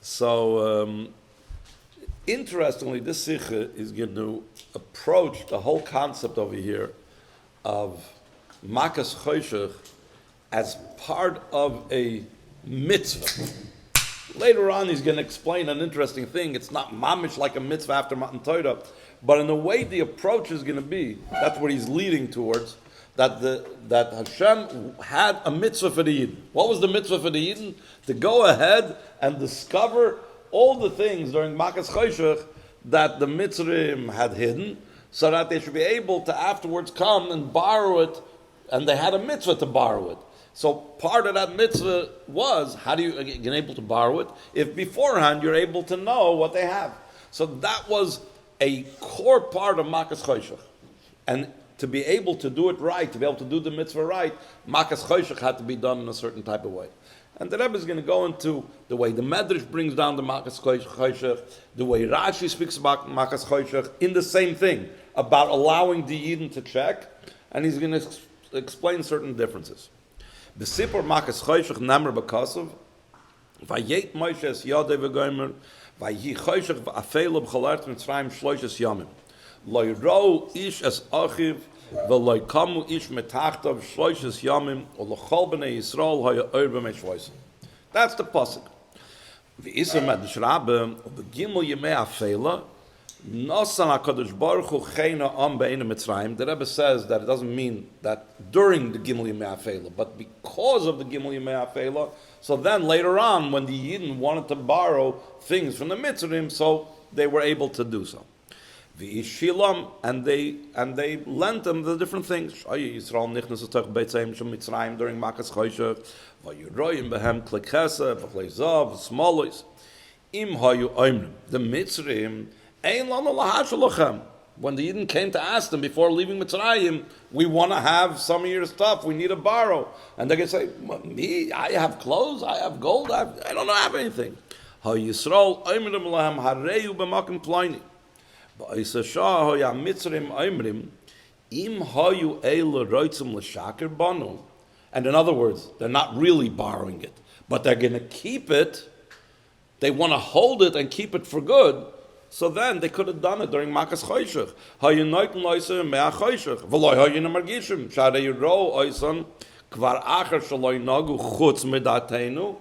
So, interestingly, this Sicha is going to approach the whole concept over here of Makas Choshech as part of a mitzvah. Later on, he's going to explain an interesting thing. It's not mamish like a mitzvah after Matan Torah, but in the way the approach is going to be, that's what he's leading towards, that Hashem had a mitzvah for the Yidden. What was the mitzvah for the Yidden? To go ahead and discover all the things during Makas Choshech that the Mitzrayim had hidden, so that they should be able to afterwards come and borrow it, and they had a mitzvah to borrow it. So part of that mitzvah was, how do you get able to borrow it? If beforehand you're able to know what they have. So that was a core part of Makas Choshech. And to be able to do it right, to be able to do the mitzvah right, Makas Choshech had to be done in a certain type of way. And the Rebbe is going to go into the way the Medrash brings down the Makas Choshech, the way Rashi speaks about Makas Choshech, in the same thing, about allowing the Yidden to check, and he's going to explain certain differences. The Sipur Makas Choshech Namar B'Kasav, Vayet Moshe es Yodei V'Gomer, Vayhi Choshech V'Afeilu B'Cholert Mitzrayim Shloishes Yomim, Lo Yirou Ish es Achiv, V'Lo Yikamu Ish Metachtav Shloishes Yomim, U'Lochol B'nei Yisrael Haya Oir B'mei Shloisem. That's the pasuk. V'Isra Medrash Rabbe, V'Gimel Yemei Afeila, Nosan HaKadosh Baruch Hu Cheina Am Be'einu Mitzrayim. The Rebbe says that it doesn't mean that during the Gimel Yemei Afeila, but because of the Gimel Yemei Afeila. So then later on, when the Yidden wanted to borrow things from the Mitzrayim, so they were able to do so. V'Ishilam, and they lent them the different things. Yisrael nichnas atoch Beitzayim Shem Mitzrayim during Makas Choshech. V'Yiroyim Behem Klekesa V'Chlei Zav V'Smolois. Im Hayu Oimrim. The Mitzrayim. When the Yidden came to ask them before leaving Mitzrayim, we want to have some of your stuff, we need to borrow. And they can say, me, I have clothes, I have gold, I don't have anything. Yisrael oimrim lahem hareyu b'makim ploini. Ba'isashah hoya Mitzrayim oimrim im hayu eila roitzum l'shaker banu. And in other words, they're not really borrowing it, but they're going to keep it. They want to hold it and keep it for good. So then they could have done it during Makas Choshech. Hayinoyten loyser mea Choshech. V'loy hayinu margishim. Share yiro oyson kvar acher shaloi nagu chutz midatenu.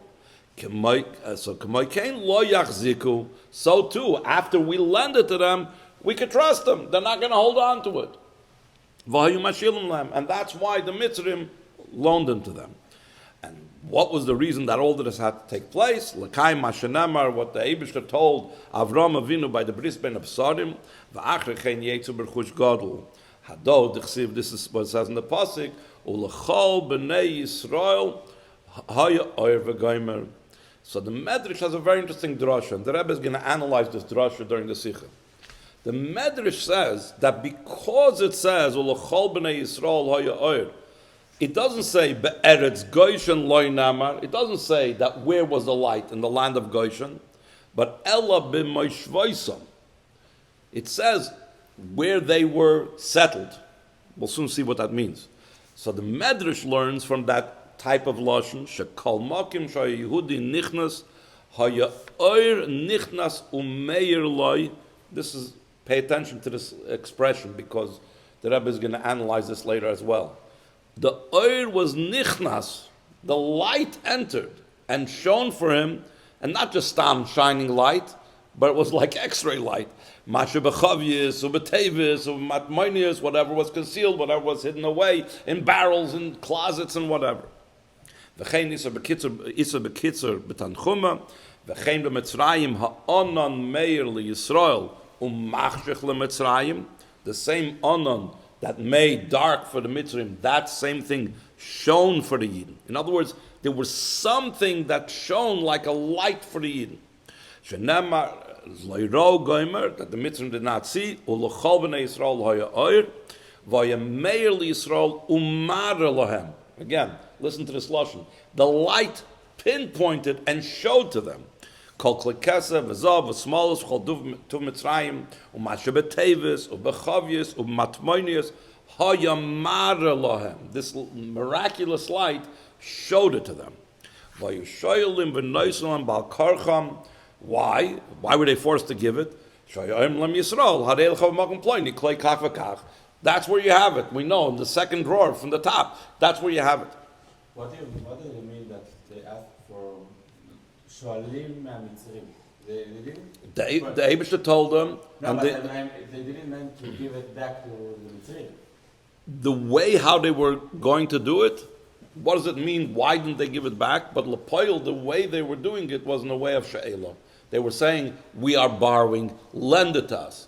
So k'moy kein lo yachziku. So too, after we lend it to them, we could trust them. They're not going to hold on to it. V'hayu mashilim lehem. And that's why the Mitzrayim loaned them to them. And what was the reason that all of this had to take place? L'kai mashenamar, what the Eibishter told Avram Avinu by the bris ben Absarim, v'achre chen yetzu berchush gadol. Hado d'chsiv, this is what it says in the pasuk, u'lechol b'nei Yisrael haya oir v'goymer. So the Medrash has a very interesting drasha, and the Rebbe is going to analyze this drasha during the Sicha. The Medrash says that because it says u'lechol b'nei Yisrael haya oir, it doesn't say be'eretz Goshen loy namar. It doesn't say that where was the light in the land of Goshen, but ella b'moishvoisam. It says where they were settled. We'll soon see what that means. So the Medrash learns from that type of lashon shekol makim shaya Yehudi nichnas haya oir nichnas umeir loy. This is, pay attention to this expression because the Rebbe is going to analyze this later as well. The oir was nichnas, the light entered and shone for him, and not just stam shining light, but it was like X-ray light. Masha b'chavyis, u'b'tevis, u'matmoinius, whatever was concealed, whatever was hidden away, in barrels, in closets, and whatever. V'chein isa b'kitzer b'tanchuma, v'chein b'mitzrayim ha'onan meir liYisrael, u'machshech l'mitzrayim, the same onan that made dark for the Mitzrayim, that same thing shone for the Yidden. In other words, there was something that shone like a light for the Yidden. Shenemar loyro goimer, that the Mitzrayim did not see, u'lochol b'nei Yisrael hoya oir, v'ya meir liYisrael umar lohem. Again, listen to this lashon. The light pinpointed and showed to them. Kol klekesa v'zav v'smalos v'chol tuv Mitzrayim u'mashe b'tevis u'b'chavyis u'matmoinius hayamara lohem. This miraculous light showed it to them. V'yushoyelim v'noiselam bal karcham Why? Why were they forced to give it? That's where you have it. We know in the second drawer from the top. That's where you have it. What does it mean that they asked for Shoalim Mitzrim? They didn't? The Eibishter told them. No, and but they didn't mean to give it back to the Mitzrim. The way how they were going to do it, what does it mean? Why didn't they give it back? But Lepoil, the way they were doing it was in a way of She'elah. They were saying, we are borrowing, lend it to us.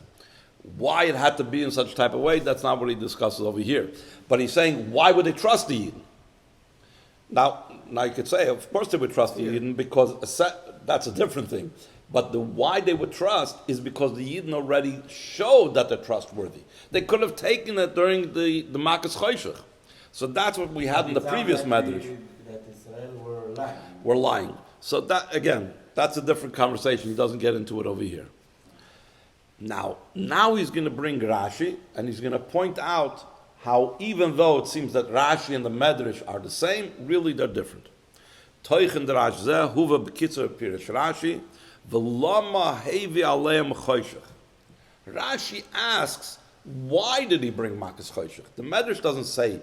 Why it had to be in such type of way, that's not what he discusses over here. But he's saying, why would they trust the Yidden? Now you could say, of course they would trust the Yidden because that's a different thing. But the why they would trust is because the Yidden already showed that they're trustworthy. They could have taken it during the Makas Choshech. So that's what we had in the previous Medrash. That Israel were lying. We're lying. So that, again, that's a different conversation. He doesn't get into it over here. Now he's going to bring Rashi, and he's going to point out how even though it seems that Rashi and the Medrash are the same, really they're different. Toichen derash zeh huva b'kitzur pirish Rashi v'lama hevi aleim choshech. Rashi asks, why did he bring Makas Choshech? The Medrash doesn't say,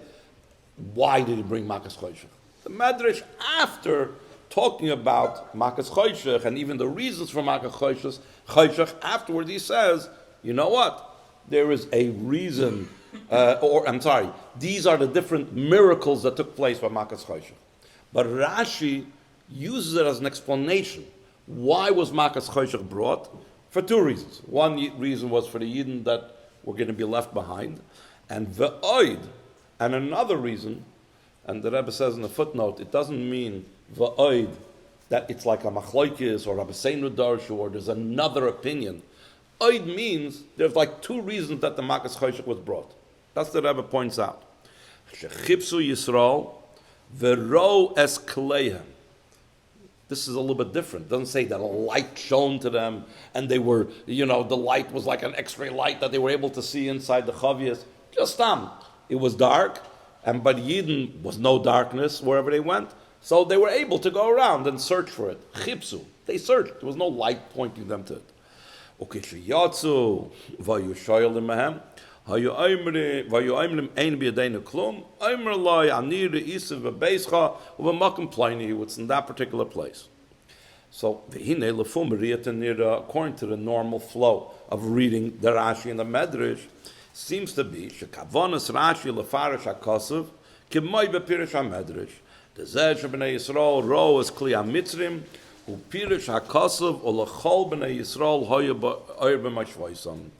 why did he bring Makas Choshech? The Medrash, after talking about Makas Choshech and even the reasons for Makas Choshech, afterward he says, you know what? There is a reason, these are the different miracles that took place by Makas Choshech. But Rashi uses it as an explanation. Why was Makas Choshech brought? For two reasons. One reason was for the Yidden that were going to be left behind, and V'oid, and another reason, and the Rebbe says in the footnote, it doesn't mean V'oid, that it's like a Machloikis or a Beseinu Darshu, or there's another opinion. Oid means there's like two reasons that the Makas Choshech was brought. That's the Rebbe points out. Shechipsu Yisrael, V'ro es Kleihem. This is a little bit different. It doesn't say that a light shone to them and they were, the light was like an X-ray light that they were able to see inside the Chavias. Just it was dark, and by Yidden was no darkness wherever they went. So they were able to go around and search for it. Chipsu. They searched. There was no light pointing them to it. Okay, sheyatzu vayu shoyelim mehem. Hayu oimrim ein b'yadeinu klum. Oimr loy anir isiv v'beischa u'v'makom pliny. What's in that particular place. So v'hinei lefum riyatan nira, according to the normal flow of reading the Rashi and the Medrash, seems to be shekavonas Rashi lefarish hakosov k'moy b'pirish haMedrash. The zeh shebnei Yisrael ro es kli haMitzrim u'pirish hakosov u'lechol b'nei Yisrael hoya b'oyer b'mashvoisam.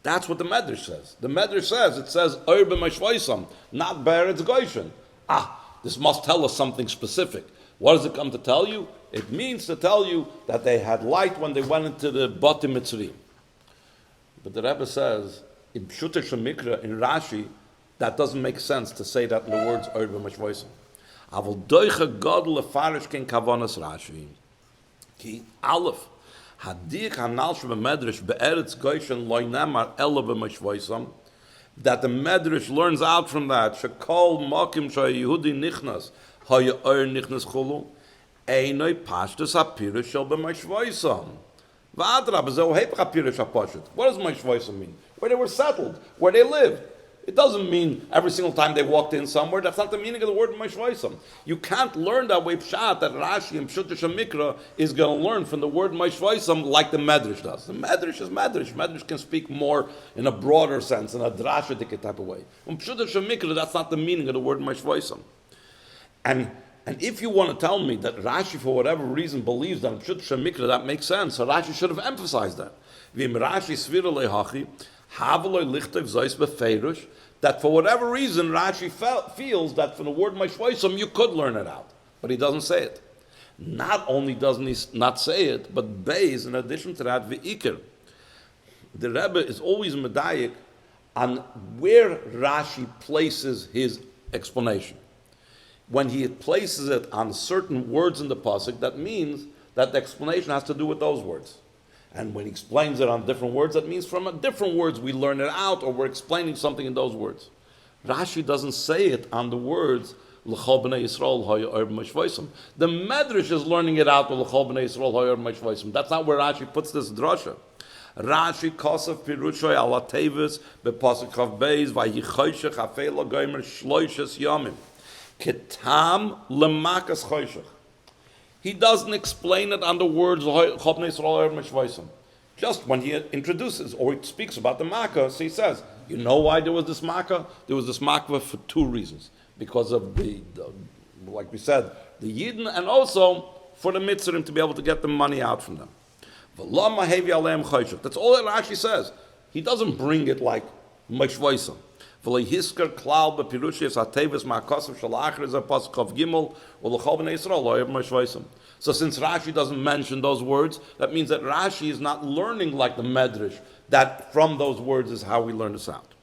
That's what the Medrash says. The Medrash says oyer b'mashvoisam, not Be'eretz Goshen. This must tell us something specific. What does it come to tell you? It means to tell you that they had light when they went into the Batim Mitzri. But the Rebbe says, in Pshuta Shemikra, in Rashi, that doesn't make sense to say that in the words Oyer b'mashvoisam. Avol doicha godel lefarish ken kavanas Rashi. Ki Aleph, hadik hanal sheb'medrash be'eretz Goshen loy nemar ela b'mashvoisam, that the Medrash learns out from that, shekol mokim shayehudi nichnas, haya oyer nichnas chulu, einoi pashtus hapirush shel b'mashvoisam. V'adrab zeh hepech hapirush hapashut. What does mashvoisam mean? Where they were settled, where they lived. It doesn't mean every single time they walked in somewhere. That's not the meaning of the word mashvoisam. You can't learn that way pshat that Rashi and Pshuta Shemikra is going to learn from the word mashvoisam like the Medrash does. The Medrash is Medrash. Medrash can speak more in a broader sense, in a drashidik type of way. From Pshuta Shemikra, that's not the meaning of the word mashvoisam. And if you want to tell me that Rashi, for whatever reason, believes that in Pshuta Shemikra that makes sense, so Rashi should have emphasized that. V'im Rashi svira lehachi, haveloi lichtev zois befeirush, that for whatever reason Rashi feels that from the word mashvoisam you could learn it out, but he doesn't say it. Not only doesn't he not say it, but Beis, in addition to that, v'ikir. The Rebbe is always medayik on where Rashi places his explanation. When he places it on certain words in the pasuk, that means that the explanation has to do with those words. And when he explains it on different words, that means from different words we learn it out, or we're explaining something in those words. Rashi doesn't say it on the words L'chol b'nei Yisrael hoya or b'mashvoisim. The Medrash is learning it out with L'chol b'nei Yisrael hoya or b'mashvoisim. That's not where Rashi puts this drasha. Rashi kosav pirushoy ala tevis bepasuk chav beis vayichoshech afela goymer shloishes yomim ketam lemakas choshech. He doesn't explain it on the words L'chol b'nei Yisrael hoya or b'mashvoisim. Just when he introduces or he speaks about the Makas, he says, you know why there was this Makkah? There was this Makkah for two reasons. Because of the like we said, the Yidden, and also for the Mitzvah to be able to get the money out from them. That's all that Rashi says. He doesn't bring it like Meshvoisam. So since Rashi doesn't mention those words, that means that Rashi is not learning like the Medrash, that from those words is how we learn this out.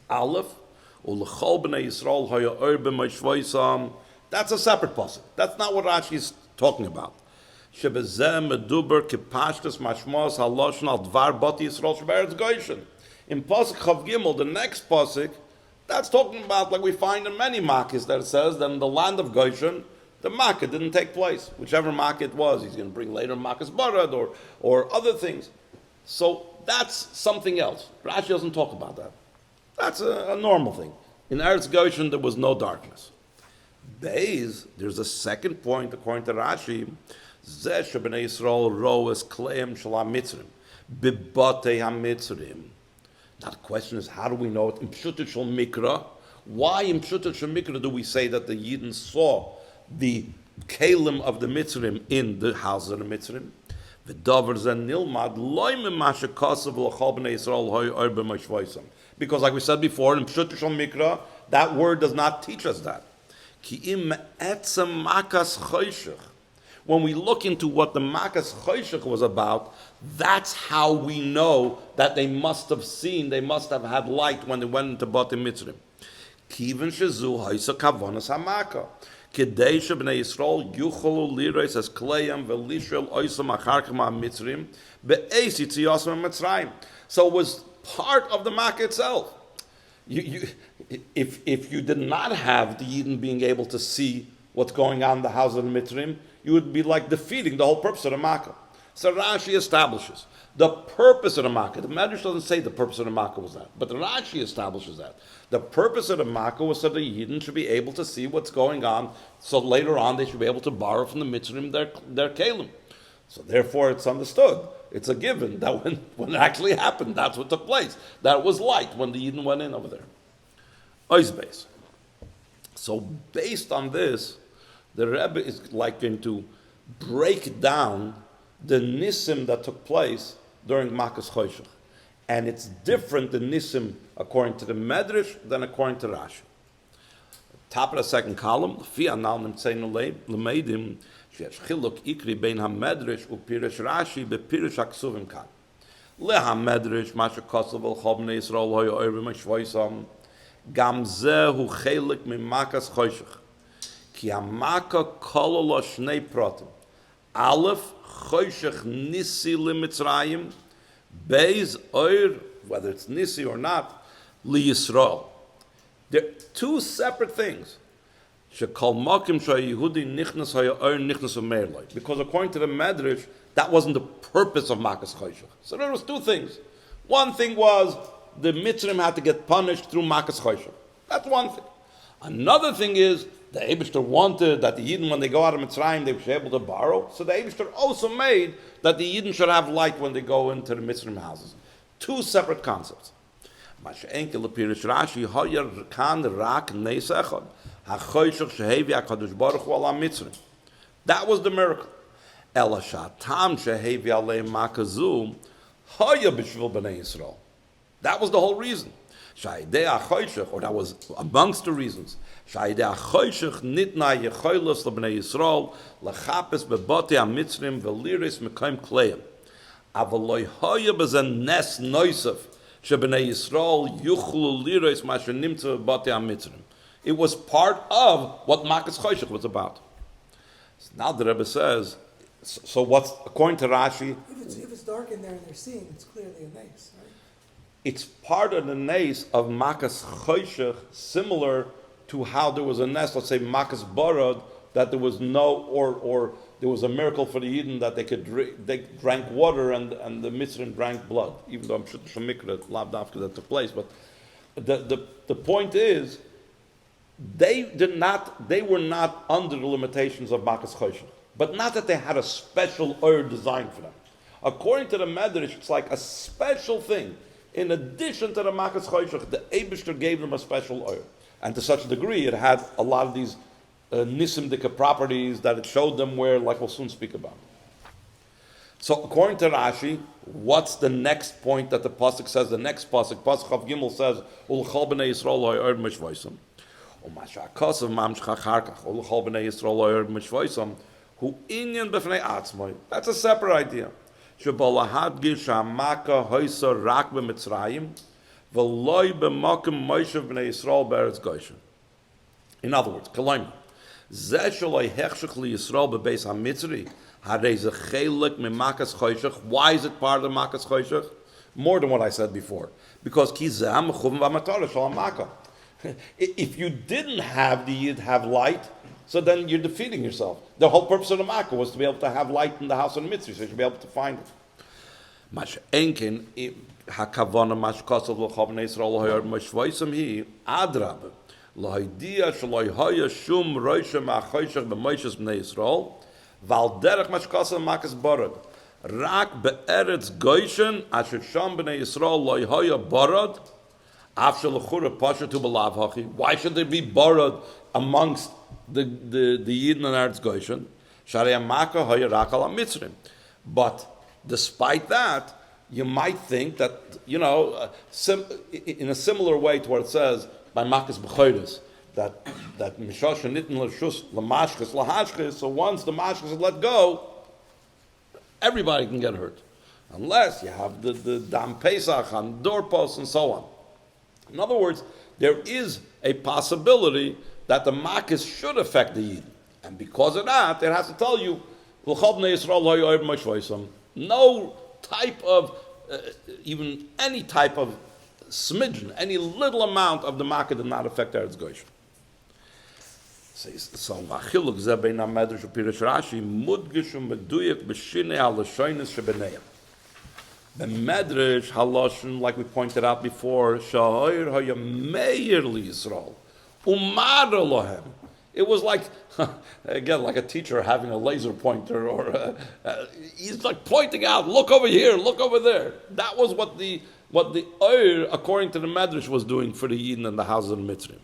Aleph, that's a separate pasuk. That's not what Rashi is talking about. In pasuk Chav Gimel, the next pasuk, that's talking about, like we find in many Makkahs, that it says that in the land of Goshen, the Makkah didn't take place. Whichever Makkah it was, he's going to bring later Makkah's Barad or other things. So that's something else. Rashi doesn't talk about that. That's a normal thing. In Eretz Goshen, there was no darkness. Beis, there's a second point according to Rashi. Zeh shebnei Yisrael roes kleim shel ha-mitzrim b'batei ha-mitzrim. Now the question is, how do we know it? In Pshutit Shel Mikra, why in Pshutit Shel Mikra do we say that the Yidden saw the kelim of the Mitzrim in the house of the Mitzrim? Because like we said before, in Pshutit Shel Mikra, that word does not teach us that. When we look into what the Makas Choshech was about, that's how we know that they must have seen, they must have had light when they went into Batei Mitzrim. Kiven shezu haisa kavonas hamaka. Kedei shebnei Yisrael yucholu lireis as kleyam velishel oisam acharkem ha-mitzrim be'esi tziyosam ha-mitzrayim. So it was part of the Makkah itself. If you did not have the Yidden being able to see what's going on in the house of the Mitzrim, you would be like defeating the whole purpose of the Makkah. So Rashi establishes the purpose of the Makkah. The Medrash doesn't say the purpose of the Makkah was that, but the Rashi establishes that. The purpose of the Makkah was so the Yidden should be able to see what's going on, so later on they should be able to borrow from the Mitzrim their kelim. So therefore it's understood. It's a given that when it actually happened, that's what took place. That was light when the Yidden went in over there. Oizbeis. So based on this, the Rebbe is like going to break down the nisim that took place during Makas Choshech. And it's different, the nisim, according to the Medrash than according to Rashi. Top of the second column, Fi anal nimtzeinu lemeidim, sheyesh chiluk ikri bein ha-Medrash u'pirish Rashi be'pirish ha-ksuvim kan. LeHa-Medrash, masha kosav v'lchol b'nei Yisrael hoya oirim ha-shvoisam, gam zeh hu chelik mi Makas Choshech. Ki ha-Makkah kololo shnei pratim. Aleph, Choshech nisi limitzrayim, Beis oir, whether it's nisi or not, li Yisrael. They're two separate things. Shekol makim shayehudi nichnas haya oir nichnas u'merloi. Because according to the Medrash, that wasn't the purpose of Makas Choshech. So there was two things. One thing was the Mitzrim had to get punished through Makas Choshech. That's one thing. Another thing is the Eibishter wanted that the Yidden, when they go out of Mitzrayim, they should be able to borrow. So the Eibishter also made that the Yidden should have light when they go into the Mitzrayim houses. Two separate concepts. That was the miracle. That was the whole reason. Or that was amongst the reasons. It was part of what Makas Choshech was about. So now the Rebbe says, so, So, so what's, according to Rashi, if it's dark in there and they're seeing, it's clearly a nace, right? It's part of the nace of Makas Choshech, similar to how there was a nest, let's say Makas Borod, that there was no, or there was a miracle for the Eden that they drank water and the Mitzvah drank blood, even though I'm sure Shemikra, Lav Dafka, that took place. But the point is, they were not under the limitations of Makas Choshech, but not that they had a special designed for them. According to the Medrash, it's like a special thing. In addition to the Makas Choshech, the Eibishter gave them a special oil. And to such a degree, it had a lot of these nisimdika properties that it showed them where, like we'll soon speak about. So according to Rashi, what's the next point that the Pasuk says? The next Pasuk Chav Gimel says, Ulchol b'nei Yisrael ha'yod mishvoisam. U'masha akasav mamshcha charkach. Ulchol b'nei Yisrael ha'yod mishvoisam. Hu inyan b'fnei atzmoi. That's a separate idea. Shebalahadgish ha'maka hoysa rak b'mitzrayim. V'loi b'makim moishav b'nei Yisrael b'eretz Goshen. In other words, Kalayim. Zeh shaloi hechshech li Yisrael b'beis ha'mitzri. Why is it part of the Makas Choshech? More than what I said before. Because if you didn't have the Yid have light, so then you're defeating yourself. The whole purpose of the Makkah was to be able to have light in the house of the Mitzvah, so you should be able to find it. Val derech mashkasa makas borod. Rak be'eretz Goshen asher sham b'nei Yisrael lo yhoya borod af shel l'chura pasha tu b'lav hachi. Why should there be borod amongst the Yidden and Eretz Goshen? Sharei amaka hoya rak al mitzrim. But despite that, you might think that, in a similar way to what it says by Makas B'choros, that mishosh nitten l'shus l'mashkes l'hashkes. So once the mashkes is let go, everybody can get hurt, unless you have the dam pesach on doorposts and so on. In other words, there is a possibility that the makkes should affect the yid, and because of that, it has to tell you no type of even any type of smidgen, any little amount of the makkah did not affect Eretz Goshen. So achiluk zeh bein Medrash and Rashi mudgish meduyek b'shinei halashonis shebeneim. The Medrash halashon, like we pointed out before, shahoir hayameir liYisrael umar lohem. It was like, again, like a teacher having a laser pointer, or he's like pointing out, look over here, look over there. That was what the oir, according to the Medrash, was doing for the Yidden and the houses of the Mitzrayim.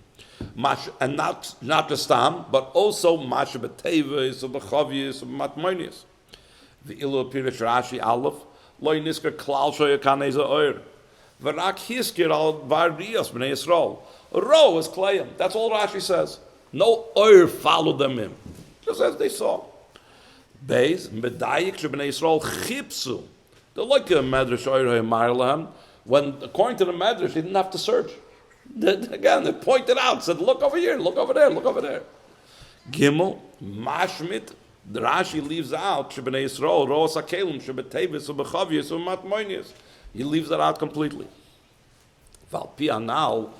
And not just Tam, but also Masha B'Tevis, B'Chavius, Matmonius. The Ilu Pirish Rashi Aleph, Loi Nisker Klal Shoya Kaneza Oir. V'rak Hiskir Al Vardias B'nei Yisrael. Ro is Klayim. That's all Rashi says. No Oir followed them in. Just as they saw. Beis, Medayik B'nei Yisrael Chipsu. They're like a Medrash Oir Hayamar Lahem. When, according to the Medrash, they didn't have to search. Again, they pointed out, said, look over here, look over there, look over there. Gimel, Mashmit, the Rashi leaves out, Shebnei Yisrael, Roos HaKelim, Shebetevis, Ubechavius, Umatmoinius. He leaves that out completely. Val Pianal,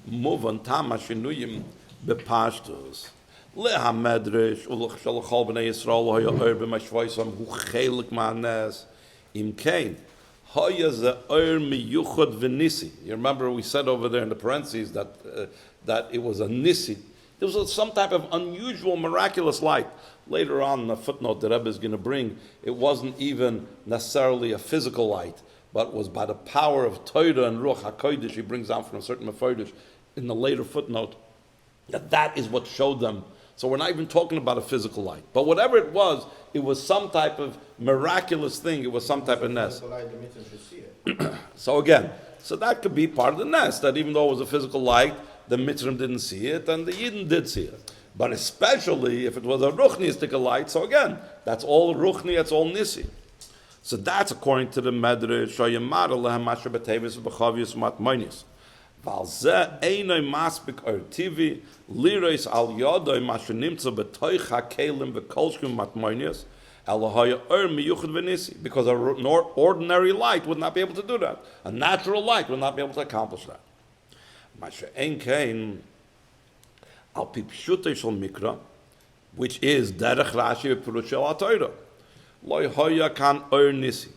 Muvan Tam HaShinuyim, Bepashtus. Leha Medrash, Ulach Shalachol Bnei Yisrael, Hoya Oir B'mashvoisam, Hu Chelik Ma'anes, Im Kain. You remember we said over there in the parentheses that it was a nisi. There was some type of unusual, miraculous light. Later on, in the footnote that Rebbe is going to bring, it wasn't even necessarily a physical light, but was by the power of Torah and Ruach HaKodesh. He brings down from a certain Mephodesh in the later footnote that is what showed them. So we're not even talking about a physical light. But whatever it was some type of miraculous thing. It was some type of nest. So again, that could be part of the nest, that even though it was a physical light, the Mitzrim didn't see it, and the Yidden did see it. But especially if it was a Ruchnistic light, so again, that's all Ruchni, that's all Nisi. So that's according to the Medrash, Shoyamar Lehem Asher B'Tevis B'Chavius Matmoinius. Valzeh Einoi Maspik Ortivi Lirois Al Yodoi Masher Nimtza B'Toich HaKelim V'Kolshkim Matmoinius. Because an ordinary light would not be able to do that. A natural light would not be able to accomplish that. Which is derech Rashi Perushel HaTorah. Lo hoya kan nisi.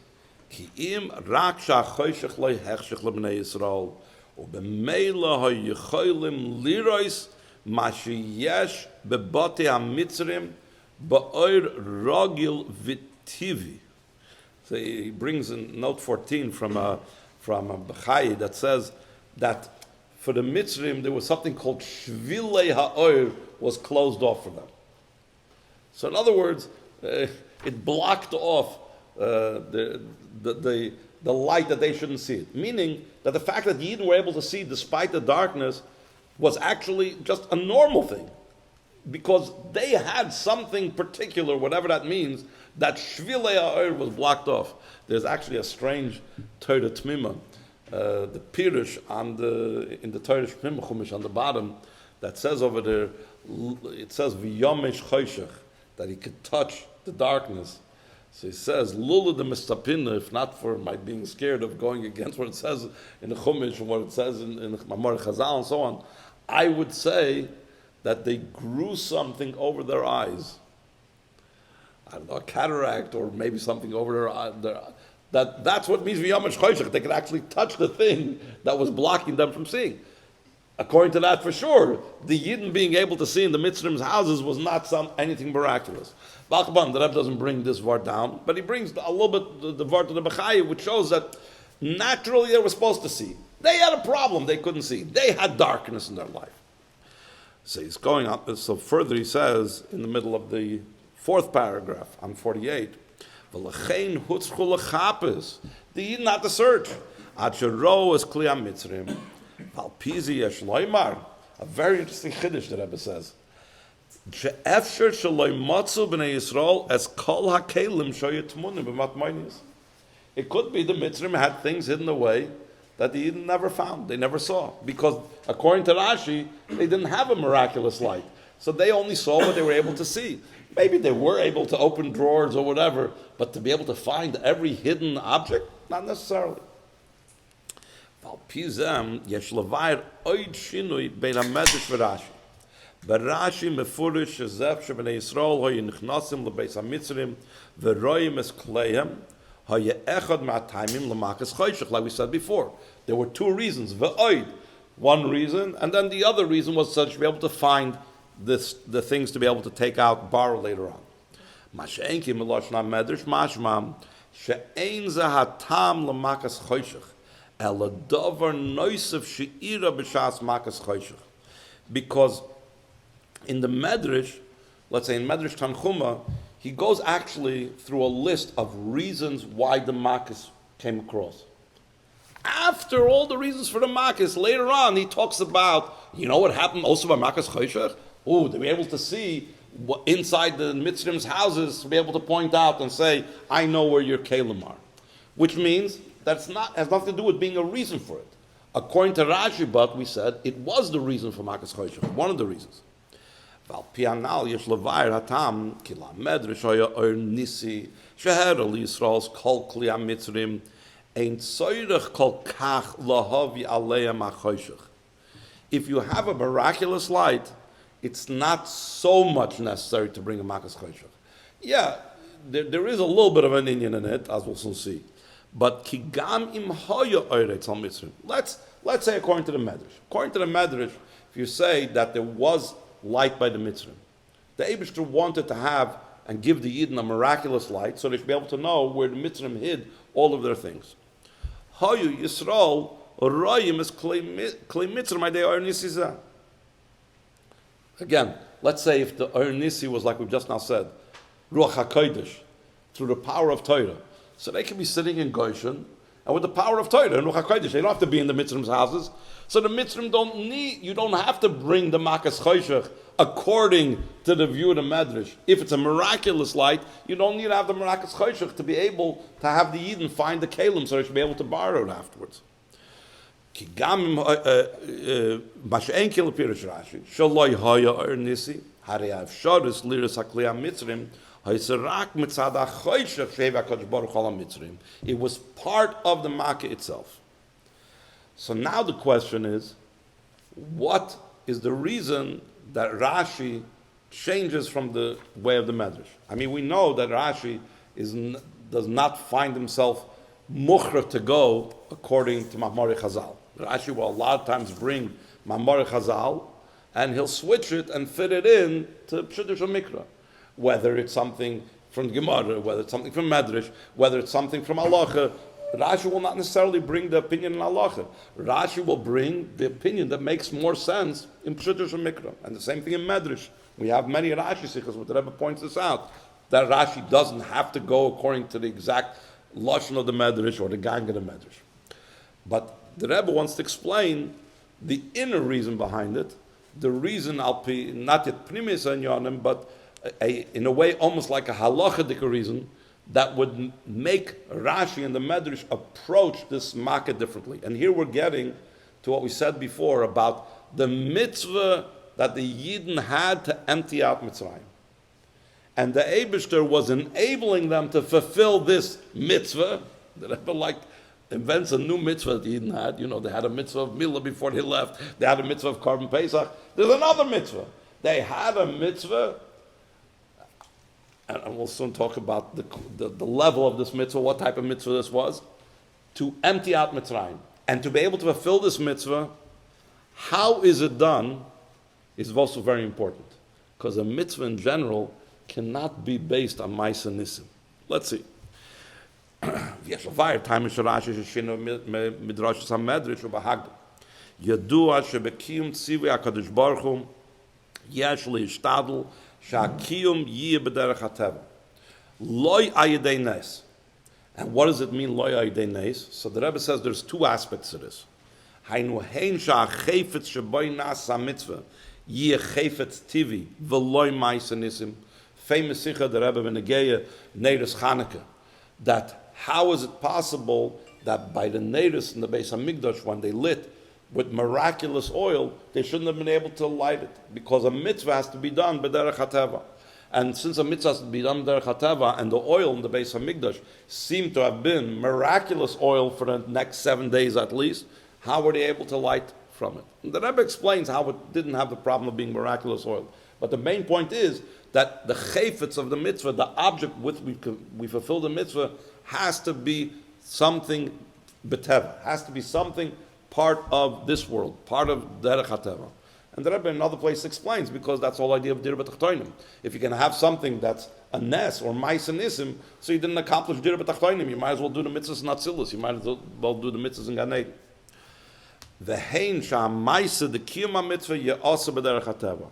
Ki im rak shachoshech lo hechshech lebnei Yisrael. Ubemela hayicholim lirois mashiyesh bebate hamitzrim ba'or rogil vitivi. So he brings in note 14 from a Bechai that says that for the Mitzrim there was something called Shvilei Ha'or was closed off for them. So in other words, it blocked off the light that they shouldn't see it. Meaning that the fact that the Yidden were able to see despite the darkness was actually just a normal thing. Because they had something particular, whatever that means, that Shvilei Ha'or was blocked off. There's actually a strange Torah Tmima, the Pirush in the Torah Tmima Chumash on the bottom, that says over there, it says V'yomesh Choshech, that he could touch the darkness. So he says, Lula de Mistapina, if not for my being scared of going against what it says in the Chumash and what it says in Mamar Chazal and so on, I would say that they grew something over their eyes. I don't know, a cataract or maybe something over their eye. That's what means V'yomesh Choshech. They could actually touch the thing that was blocking them from seeing. According to that, for sure, the Yidden being able to see in the Mitzrim's houses was not anything miraculous. Balkaban, the Rebbe doesn't bring this vart down, but he brings a little bit the vart of the Bechai, which shows that naturally they were supposed to see. They had a problem, they couldn't see. They had darkness in their life. So he's going up, so further he says, in the middle of the fourth paragraph, on 48, V'lechein hutzchu lechapes, the Yidden had to search. Ad shero es kli ha-Mitzrim, Valpizi yesh loymar, a very interesting chiddush the Rebbe says. She'efsher shaloi matzu b'nei Yisrael es kol hakelim shoyetmunim b'matmoinis. It could be the Mitzrim had things hidden away that the Yidden never found, they never saw. Because according to Rashi, they didn't have a miraculous light. So they only saw what they were able to see. Maybe they were able to open drawers or whatever, but to be able to find every hidden object, not necessarily. Valpizem yesh levair oid shinui bein hamedrash v'Rashi. B'Rashi mefurish shezef shebnei Yisrael hoye nichnasim lebeis hamitzrim v'royim es kleihem hoye echad ma'ataimim l'makas choshech. Like we said before, there were two reasons. V'oid, one reason, and then the other reason was such to be able to find the things to be able to take out, borrow later on. Masha'enki meloshna medrash mashmam she'ein ze hatam l'makas choshech. Because in the Medrash, let's say in Medrash Tanchuma, he goes actually through a list of reasons why the Makas came across. After all the reasons for the Makas, later on he talks about, you know what happened also by Makas Choshech? Oh, they were able to see what, inside the Mitzrim's houses, to be able to point out and say, I know where your Kalim are. Which means has nothing to do with being a reason for it. According to Rashi, but we said it was the reason for Makas Choshech, one of the reasons. Val pianal yesh levair hatam kila medrash hoya or nisi sheher al Yisrael's kol kli ha-Mitzrim ein tzoyrech kol kach lahavi aleim ha-Choshech. If you have a miraculous light, it's not so much necessary to bring a Makas Choshech. Yeah, there is a little bit of an Indian in it, as we'll soon see. But kigam im hoya oiretz al Mitzrim. Let's say according to the Medrash. According to the Medrash, if you say that there was light by the Mitzrim, the Eibishter wanted to have and give the Yidden a miraculous light so they should be able to know where the Mitzrim hid all of their things. Hoyu Yisrael royim es klei Mitzrim adei or nisizah. Again, let's say if the or nisi was like we've just now said, Ruach HaKodesh, through the power of Torah. So they can be sitting in Goshen, and with the power of Torah and Ruach HaKodesh, they don't have to be in the Mitzrim's houses. So the Mitzrim you don't have to bring the Makas Choshech according to the view of the Medrash. If it's a miraculous light, you don't need to have the Makas Choshech to be able to have the Yidden find the Kalim so they should be able to borrow it afterwards. It was part of the Makkah itself. So now the question is, what is the reason that Rashi changes from the way of the Medrash? I mean, we know that Rashi does not find himself muchra to go according to Mamori Chazal. Rashi will a lot of times bring Mamori Chazal, and he'll switch it and fit it in to Pshutush Mikra. Whether it's something from Gemara, whether it's something from Medrash, whether it's something from Halacha, Rashi will not necessarily bring the opinion in Halacha. Rashi will bring the opinion that makes more sense in Pshutush Mikra. And the same thing in Medrash. We have many Rashi Sichos, but the Rebbe points this out, that Rashi doesn't have to go according to the exact Lashon of the Medrash or the Gang of the Medrash. But the Rebbe wants to explain the inner reason behind it, the reason not yet Pnimis and Yonim, but in a way almost like a halachic reason that would make Rashi and the Medrash approach this Makkah differently. And here we're getting to what we said before about the mitzvah that the Yidden had to empty out Mitzrayim. And the Eibishter was enabling them to fulfill this mitzvah. The Rebbe invents a new mitzvah that the Yidden had. You know, they had a mitzvah of Milah before they left. They had a mitzvah of Korban Pesach. There's another mitzvah. They had a mitzvah, and we'll soon talk about the level of this mitzvah, what type of mitzvah this was, to empty out Mitzrayim. And to be able to fulfill this mitzvah, how is it done, is also very important. Because a mitzvah in general cannot be based on Ma'aseh Nisim. Let's see. Yeshuvayr, time is Rashi Shishino Midrash Medrash Ubahagd. Yadua Shebekiyum Tzivui HaKadosh Baruch Hu Yesh Leishtadl Shakiyum Yeh B'derech HaTeva Loi Ayidei Nes. And what does it mean, Loi Ayidei Nes? So the Rebbe says there's two aspects to this. Hainu Hein Sha'achefetz Sheboi Nas HaMitzvah Yeh Chefetz Tivi V'loi Ma'aseh Nisim. Famous Sicha the Rebbe Benegeya Neiros Chanukah, that how is it possible that by the Neiros in the Beis HaMikdash, when they lit with miraculous oil, they shouldn't have been able to light it, because a mitzvah has to be done b'derech hateva. And since a mitzvah has to be done b'derech hateva, and the oil in the Beis HaMikdash seemed to have been miraculous oil for the next 7 days at least, how were they able to light from it? And the Rebbe explains how it didn't have the problem of being miraculous oil. But the main point is that the chayfetz of the mitzvah, the object with which we fulfill the mitzvah, has to be something b'teva, has to be something part of this world, part of derech hateva. And the Rebbe in another place explains, because that's the whole idea of dir b'tachtonim. If you can have something that's a nes or ma'aseh nisim, so you didn't accomplish dir b'tachtonim, you might as well do the mitzvahs in Atzilus, you might as well do the mitzvahs in Gan Eden. V'hein sha'ma'aseh the kiyum mitzvah ye'asa b'derech hateva.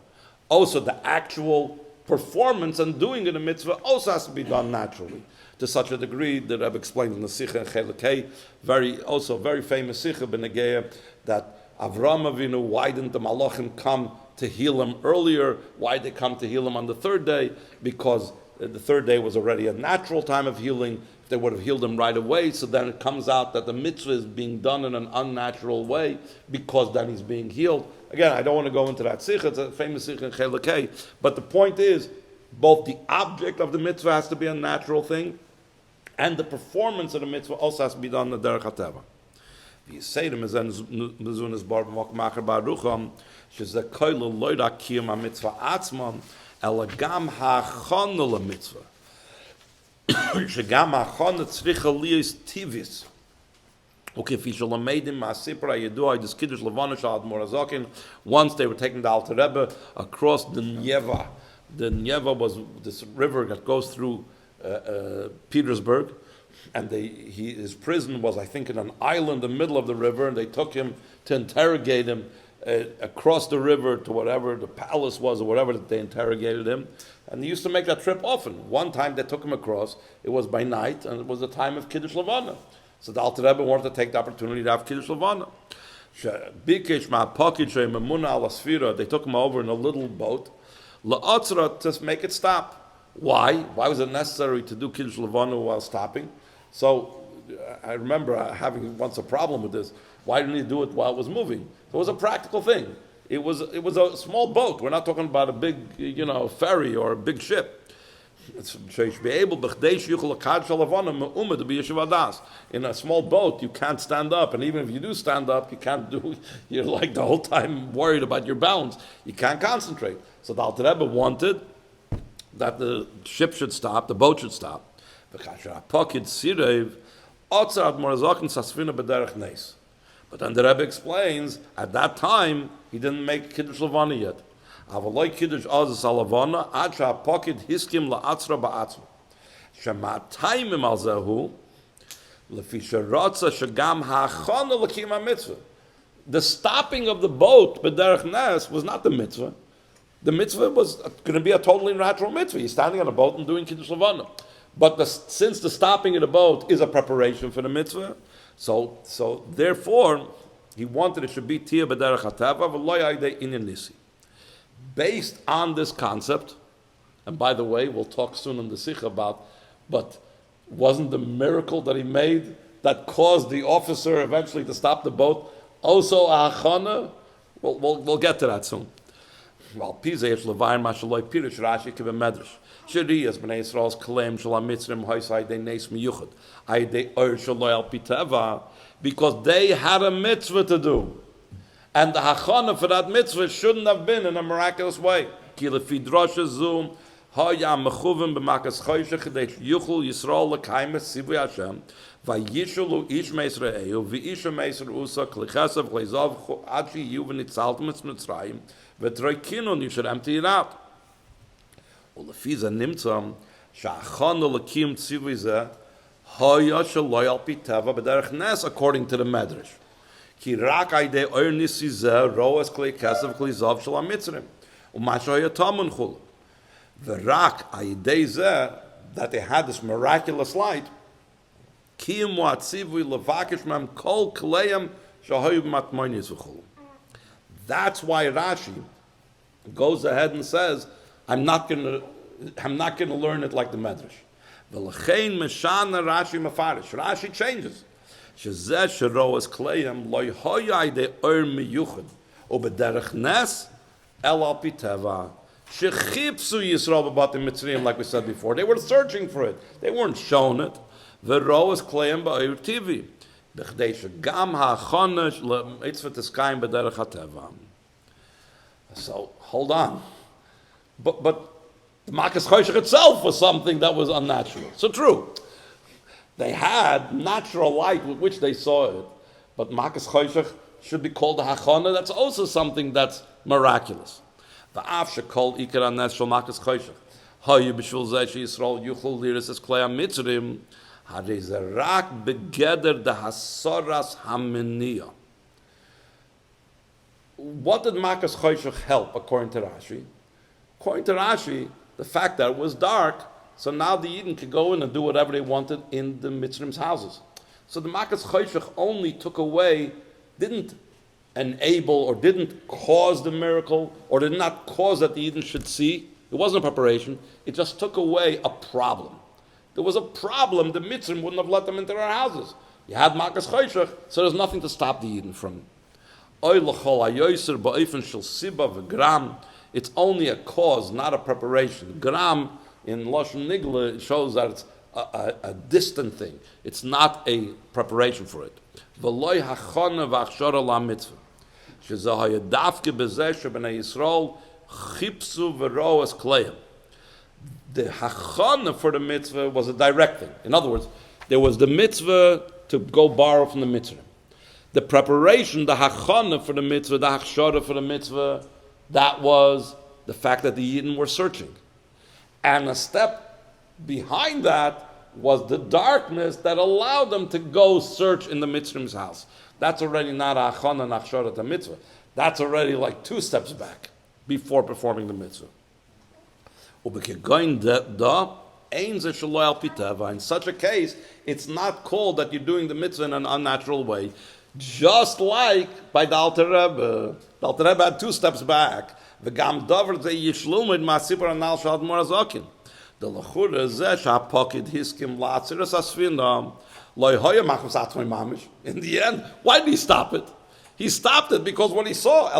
Also, the actual performance and doing in a mitzvah also has to be done naturally, to such a degree that I've explained in the Sicha and Likutei, very famous Sicha Benegeya, that Avram Avinu, why didn't the Malachim come to heal him earlier? Why did they come to heal him on the third day? Because the third day was already a natural time of healing. If they would have healed him right away, so then it comes out that the mitzvah is being done in an unnatural way, because then he's being healed. Again, I don't want to go into that Sicha, it's a famous Sicha in Likutei, but the point is, both the object of the mitzvah has to be a natural thing, and the performance of the mitzvah also has to be done in the derech hateva. The Yisayim is mezunas bar b'mokmacher barucham shezeh koilo loida kiyum ha-mitzvah atzman elagam ha'achonu la-mitzvah shegam ha'achonu tzricha liyos tivis. Okay, once they were taking the Alter Rebbe across the Neva. The Neva was this river that goes through Petersburg, and his prison was, I think, in an island in the middle of the river, and they took him to interrogate him across the river to whatever the palace was or whatever that they interrogated him. And they used to make that trip often. One time they took him across, it was by night, and it was the time of Kiddush Levana. So the Alter Rebbe wanted to take the opportunity to have Kiddush Levana. They took him over in a little boat to make it stop. Why? Why was it necessary to do Kiddush Levana while stopping? So I remember having once a problem with this. Why didn't he do it while it was moving? It was a practical thing. It was a small boat. We're not talking about a big, ferry or a big ship. In a small boat, you can't stand up, and even if you do stand up, you can't do. You're like the whole time worried about your balance. You can't concentrate. So the Alter Rebbe wanted that the ship should stop, the boat should stop. But then the Rebbe explains, at that time, he didn't make Kiddush Levana yet. Avaloi Kiddush Azis Alavana, Acha Pocket Hiskim La'atzra Ba'atzma. Shematayim Al Zehu, Lefisha Rotza Shagam Ha'achana L'kim HaMitzvah. The stopping of the boat, B'derech Nes, was not the mitzvah. The mitzvah was going to be a totally natural mitzvah. You're standing on a boat and doing Kiddush Levana. But since the stopping of the boat is a preparation for the mitzvah, so therefore, he wanted it should be Tia B'derech HaTeva, V'lo Ya'idei Inyan Nisi. Based on this concept, and by the way, we'll talk soon in the Sicha about, but wasn't the miracle that he made that caused the officer eventually to stop the boat also a hachana? We'll get to that soon. Well, Pizeish Levayin Mashaloi Pirish Rashi Kiv Medrash. Shiriyas Bnei Yisrael's Kalem Shalom Mitzrim Hoysai De Nes Miyuchad Aydei Oir Shaloi Al Piteva, because they had a mitzvah to do. And the hachana for that mitzvah shouldn't have been in a miraculous way. Ki lefi drosha zum haya mechuvim b'makas choshech chedei yuchul Yisrael l'kaim sivui Hashem vayishulu ish meisre'eu v'isha meisre'usa klichesav chleizav ad sheyu v'nitzaltem es Mitzrayim v'troikinu, you should empty it out. Ulefi ze nimtzam sha'achana l'kim tzivui ze haya shaloi al pi teva b'derech nes, according to the Medrash. Ki rak aydei oir nisi zeh roas klei kesav klei zav shel ha-mitzrim u'masho hayatamun chul v'rak aydei zeh, that they had this miraculous light, ki imu atzivui levakish mem kol kleim shahoyu b'matmoinis v'chul. That's why Rashi goes ahead and says, I'm not going to learn it like the Medrash. V'lechein meshana Rashi mefarish. Rashi changes. Shezeh sheroas kleim loy hoyai de oir miyuchad ubederech nes el al piteva shechipsu Yisrael b'batim Mitzrayim, like we said before. They were searching for it. They weren't shown it. V'roas kleim ba'oir tivi b'chdei shegam ha'chonesh le'mitzvah tiskayim b'derech ha'teva. So, hold on. But the Makas Choshech itself was something that was unnatural. So true. They had natural light with which they saw it, but Makas Choshech should be called a hachana. That's also something that's miraculous. The afshe called ikar anes shel Makas Choshech. Hayu b'shul zeh sheYisrael yuchol liris es klei ha-mitzrim harei ze rak begeder de hasoras hameniya. What did Makas Choshech help, according to Rashi? According to Rashi, the fact that it was dark, so now the Yidden could go in and do whatever they wanted in the Mitzrim's houses. So the Makas Choshech only took away, didn't enable or didn't cause the miracle, or did not cause that the Yidden should see. It wasn't a preparation. It just took away a problem. There was a problem. The Mitzrim wouldn't have let them into their houses. You had Makas Choshech, so there's nothing to stop the Yidden from. It's only a cause, not a preparation. Gram, in Lashon Nigla, it shows that it's a distant thing. It's not a preparation for it. V'loy hachana v'achshara la mitzvah. Shezah hayadavke bezeh shebnei Yisrael chipsu v'roas kleim. The hachana for the mitzvah was a direct thing. In other words, there was the mitzvah to go borrow from the mitzvah. The preparation, the hachana for the mitzvah, the hachshara for the mitzvah, that was the fact that the Yidden were searching. And a step behind that was the darkness that allowed them to go search in the Mitzrim's house. That's already not a achana and achshara to mitzvah. That's already like 2 steps back before performing the mitzvah. In such a case, it's not called that you're doing the mitzvah in an unnatural way. Just like by the Alter Rebbe. The Alter Rebbe had 2 steps back. V'gam davar ze yishlumid ma'asipar anal shad morazokin. The lachura ze sha'pokid hiskim la'atziras asfinam loy hoya machus atzmai mamish. In the end, why did he stop it? He stopped it because what he saw.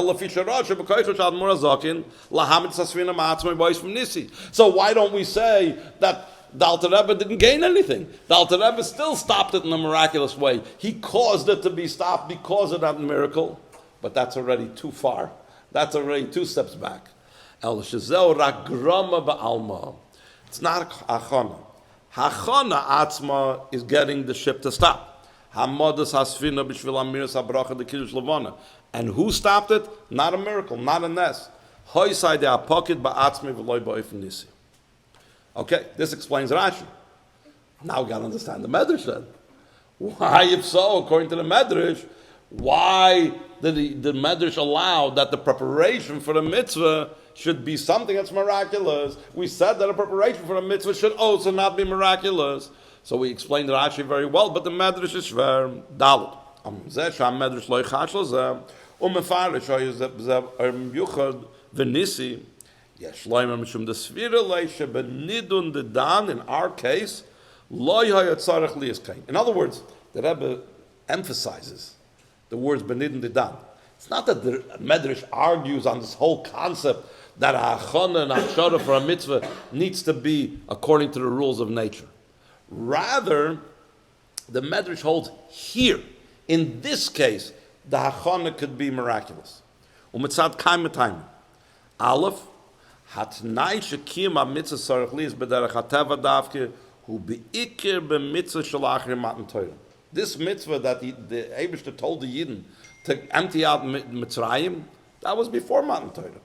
So why don't we say that the Alter Rebbe didn't gain anything? The Alter Rebbe still stopped it in a miraculous way. He caused it to be stopped because of that miracle. But that's already too far. That's already 2 steps back. It's not hachana. Hachana atzma is getting the ship to stop. And who stopped it? Not a miracle, not a nest. Okay, this explains Rashi. Now we got to understand the Medrash then. Why, if so, according to the Medrash, why did the Medrash allow that the preparation for the mitzvah should be something that's miraculous? We said that a preparation for a mitzvah should also not be miraculous. So we explained Rashi very well, but the Medrash is shver dalet. Zeh sham Medrash lo yichash lo zeh umefarish yuchad v'nisi yesh loimer mishum desvira leishe benidun dedan. In our case, lo yihayat tzarech liyaskain. In other words, the Rebbe emphasizes the words benidun dedan. It's not that the Medrash argues on this whole concept that a achana and achshara for a mitzvah needs to be according to the rules of nature. Rather, the Medrash holds here, in this case, the hachana could be miraculous. Umitzad kaim time. Aleph, hatnai shekim a mitzvah sarach li is b'derech hateva davke hu beikir b'mitzvah shalachir matan Torah. This mitzvah that the Eibishter told the Yidden to empty out Mitzrayim, that was before Matan Torah.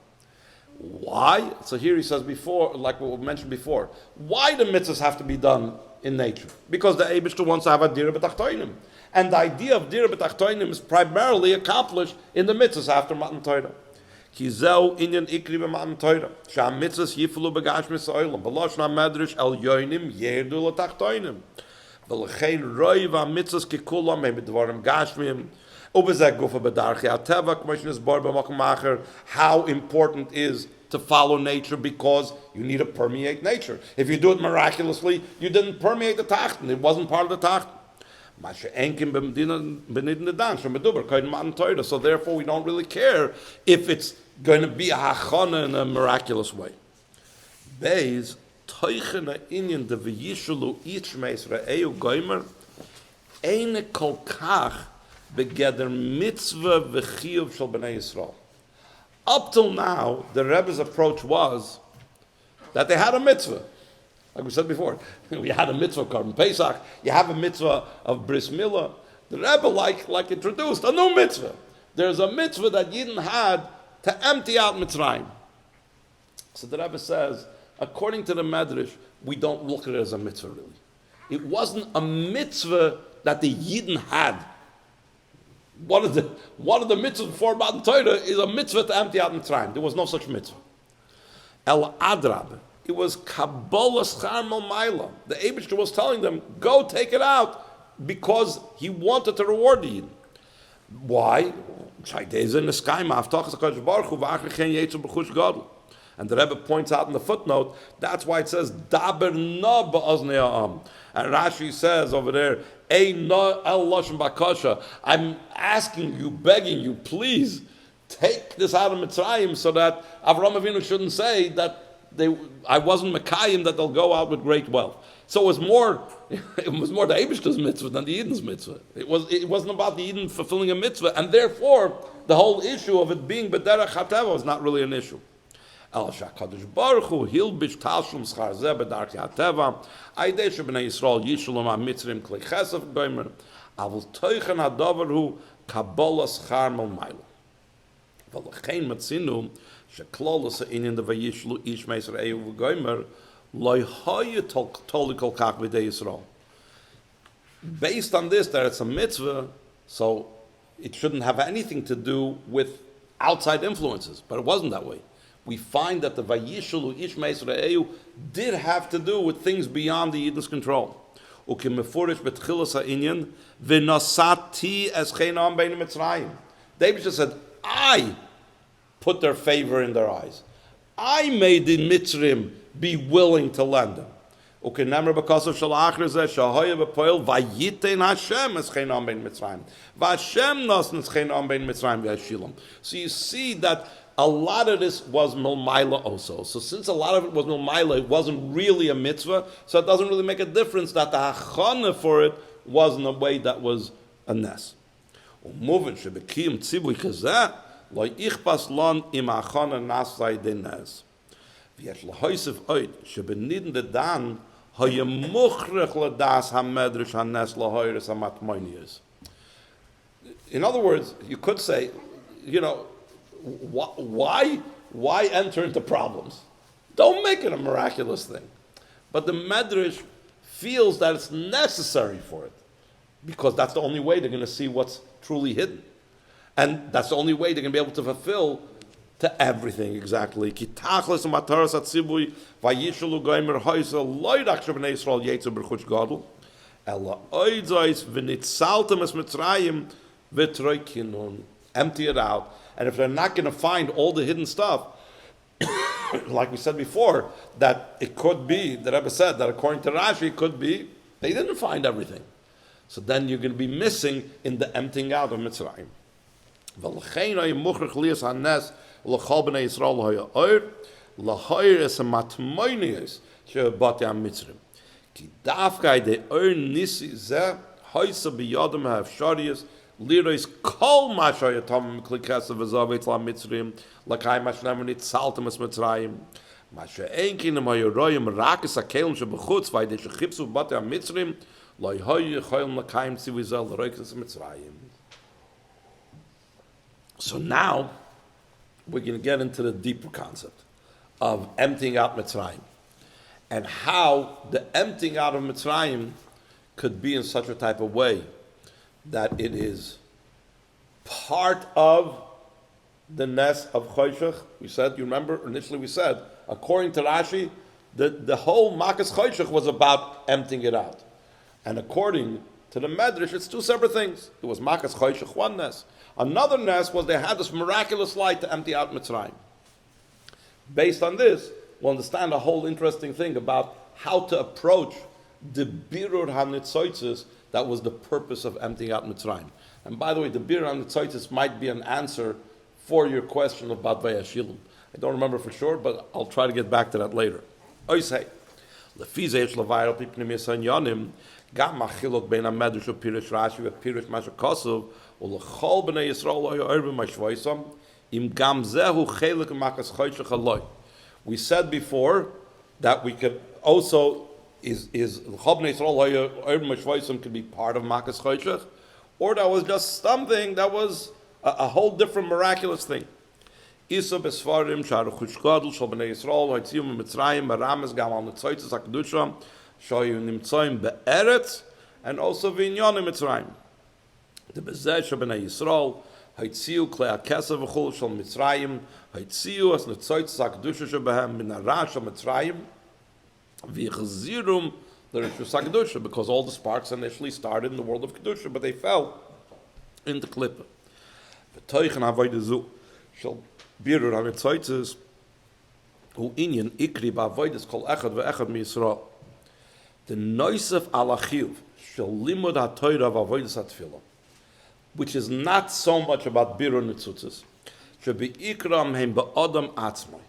Why? So here he says before, like what we mentioned before, why the mitzvahs have to be done in nature? Because the Eibishter wants to have a dira b'tachtoinim. And the idea of dira b'tachtoinim is primarily accomplished in the mitzvahs after Matan Torah. Ki zeu inyan ikri b'Matan Torah. Sha'am mitzvahs yifulu b'gashmis ha'olam. B'loshna medrash el yoinim yerdu l'tachtoinim. V'lechein roi v'mitzvahs kikulam he b'dvarim gashmim. How important is to follow nature, because you need to permeate nature. If you do it miraculously, you didn't permeate the tachten. It wasn't part of the tachten. So therefore we don't really care if it's going to be a hachana in a miraculous way. Beis toichena inyan de v'yishulu ichmeis re'eu goymer eine kolkach begeder mitzvah v'chiyuv shel b'nei Yisrael. Up till now, the Rebbe's approach was that they had a mitzvah. Like we said before, we had a mitzvah of Korban Pesach, you have a mitzvah of Bris Milah. The Rebbe like introduced a new mitzvah. There's a mitzvah that Yidden had to empty out Mitzrayim. So the Rebbe says, according to the Medrash, we don't look at it as a mitzvah really. It wasn't a mitzvah that the Yidden had. One of the mitzvahs before Matan Torah is a mitzvah to empty out Mitzrayim. There was no such mitzvah. El Adrab, it was Kabbalah Scharmel Maila. The Eibishter was telling them, go take it out, because he wanted to reward the Yidden. Why? And the Rebbe points out in the footnote, that's why it says, Daber na ba'aznei ha'am. And Rashi says over there, Ein na el loshen bakasha. I'm asking you, begging you, please, take this out of Mitzrayim so that Avraham Avinu shouldn't say that I wasn't Mekayim, that they'll go out with great wealth. So it was more the Eibishter's mitzvah than the Yidden's mitzvah. It wasn't about the Yidden fulfilling a mitzvah, and therefore the whole issue of it being b'derech hateva was not really an issue. El Shakadosh Baruch Hu Hilbish Talshum Schar Zeh B'Darkei HaTeva Aidei Shebnei Yisrael Yishlom HaMitzrim Klei Chesef Goymer Avol Toichen HaDavar Hu Kabbalah Schar Mel Maila V'Lechein Matzinu Sheklolos HaInyan V'Yishlu Ish Meiser Eyu V'Goymer Lo Hoye Toli Kol Kach B'Dei Yisrael. Based on this, that it's a mitzvah, so it shouldn't have anything to do with outside influences, but it wasn't that way. We find that the Vayishulu Ish Meiser Eyu did have to do with things beyond the Yidden's control. Ukimefurish betchilas ha'inyan v'nosati escheinam bein Mitzrayim. David just said, I put their favor in their eyes. I made the Mitzrim be willing to lend them. Ukenemer b'kasav shel achar zeh shahoya b'poel vayitein Hashem es chen am ben Mitzrayim. V'Hashem nosn es chen am ben Mitzrayim v'yashilam. So you see that a lot of this was milmaila also. So since a lot of it was milmaila, it wasn't really a mitzvah, so it doesn't really make a difference that the hachana for it was in a way that was a nes. Moving shebekiyim tzibui kazeh lo ichpas lon im hachana nasai den nes. V'yesh lahoysev oid shebenidin de dan hoye muchrech ladas ha-medrash ha-nes lahoyres ha-matmoinias. In other words, you could say, why enter into problems? Don't make it a miraculous thing. But the Medrash feels that it's necessary for it, because that's the only way they're going to see what's truly hidden. And that's the only way they're going to be able to fulfill to everything exactly. Ki tachlis mataras atzibui vayishulu goymer hoysa loydach shabnei Yisrael yetzu berchush gadol ela oidzais v'nitzaltem es Mitzrayim v'troikinun. Empty it out. And if they're not going to find all the hidden stuff, like we said before, that it could be, the Rebbe said that according to Rashi, it could be they didn't find everything. So then you're going to be missing in the emptying out of Mitzrayim. V'lechein hay muchrech lias hanes l'chol b'nei Yisrael hoya oir l'hoir es ha-matmoinios she'bati ha-Mitzrim. Ki dafkai de oir nisi zeh hoysa b'yodem ha-efsharius lirois kol masha yatam miklikasa v'zavet la-Mitzrim l'kai mashnem nitzaltem es Mitzrayim masha ein kinem ha-yoroyim rakes ha-kelim shebechutz v'ayde shechipsu b'bati ha-Mitzrim lo hoy choyim l'kaim tzivizel l'roikes Mitzrayim. So now, we're going to get into the deeper concept of emptying out Mitzrayim, and how the emptying out of Mitzrayim could be in such a type of way that it is part of the Nes of Choshech. We said, you remember, initially we said, according to Rashi, the whole Makas Choshech was about emptying it out. And according to the Medrash, it's two separate things. It was Makas Choshech, one Nes. Another Nes was they had this miraculous light to empty out Mitzrayim. Based on this, we'll understand a whole interesting thing about how to approach the Birur HaNitzoitzes that was the purpose of emptying out Mitzrayim. And by the way, the Birur HaNitzoitzes might be an answer for your question about Vayashilim. I don't remember for sure, but I'll try to get back to that later. Oisei, Lefi Zeish Levayel Pipnimiyas Hanyanim, Gam Achilok Bein HaMedrash U'Pirush Rashi U'Pirush Masha Kosov, U'Lechol B'nei Yisrael Oyo Erbe Mashvoisam, Im Gam Zehu Chelik Makas Choshech Aloi. We said before that we could also, L'Chol B'nei Yisrael Oyo Erbe Mashvoisam could be part of Makas Choshech, or that was just something that was a whole different miraculous thing. Isa Besfarim Shar Chushkadl Shal B'nei Yisrael Hoitziyum Mitzrayim Barames Gam Al Netzoitzes HaKedusha Shoyu Nimtzoyim Be'eretz, and also V'inyon Mitzrayim. The Bezeh Shal B'nei Yisrael Hoitziyu Klei HaKesav V'chul Shal Mitzrayim Hoitziyu As Netzoitzes HaKedusha Shebehem Min HaRa Shal Mitzrayim V'yichzirum L'Rishus HaKedusha, because all the sparks initially started in the world of Kedusha, but they fell in the Klippe. V'toichen Avodah Zu Shal Birur HaNitzoitzes Hu Inyan Ikri Ba'avodas Kol Echad Ve'echad MiYisrael. The Noisef Alachiv Shal Limud HaTorah V'avodas HaTfilah, which is not so much about Birur HaNitzoitzes. Shebi Ikram Heim Ba'odam Atzmai.